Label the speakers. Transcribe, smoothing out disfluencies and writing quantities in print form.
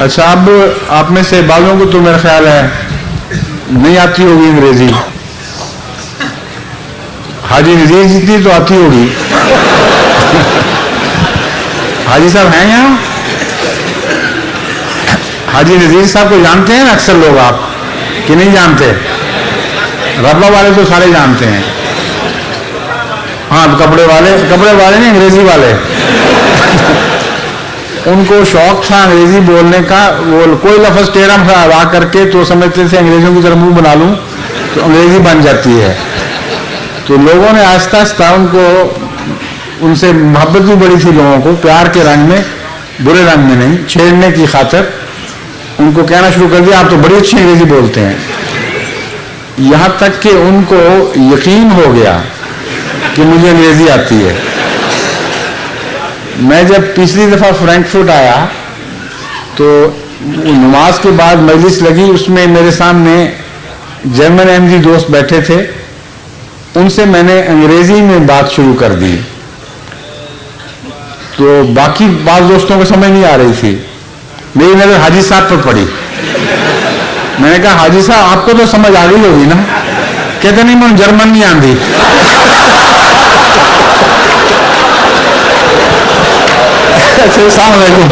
Speaker 1: अच्छा, अब आप में से बालों को तो मेरा ख्याल है नहीं आती होगी अंग्रेजी। हाजी नजीर जितनी तो आती होगी। हाजी साहब हैं यहाँ? हाजी नजीर साहब को जानते हैं अक्सर लोग, आप कि नहीं जानते? रब्बा वाले तो सारे जानते हैं। हाँ, कपड़े वाले नहीं, अंग्रेजी वाले। उनको शौक था अंग्रेजी बोलने का। वो कोई लफ्ज़ टेढ़ा अदा करके तो समझते थे अंग्रेजों की तरह मुंह बना लूं तो अंग्रेजी बन जाती है। तो लोगों ने आहिस्ता आहिस्ता उनसे मोहब्बत भी बड़ी थी लोगों को, प्यार के रंग में, बुरे रंग में नहीं, छेड़ने की खातिर उनको कहना शुरू कर दिया, आप तो बड़ी अच्छी अंग्रेजी बोलते हैं। यहाँ तक कि उनको यकीन हो गया कि मुझे अंग्रेजी आती है। मैं जब पिछली दफ़ा फ्रैंकफर्ट आया तो नमाज के बाद मजलिस लगी, उसमें मेरे सामने जर्मन अहमदी दोस्त बैठे थे। उनसे मैंने अंग्रेजी में बात शुरू कर दी तो बाकी बात दोस्तों को समझ नहीं आ रही थी। मेरी नज़र हाजी साहब पर पड़ी। मैंने कहा, हाजी साहब आपको तो समझ आ गई होगी ना? कहते नहीं, मैं जर्मन नहीं आती। अच्छा, अस्सलाम वालेकुम।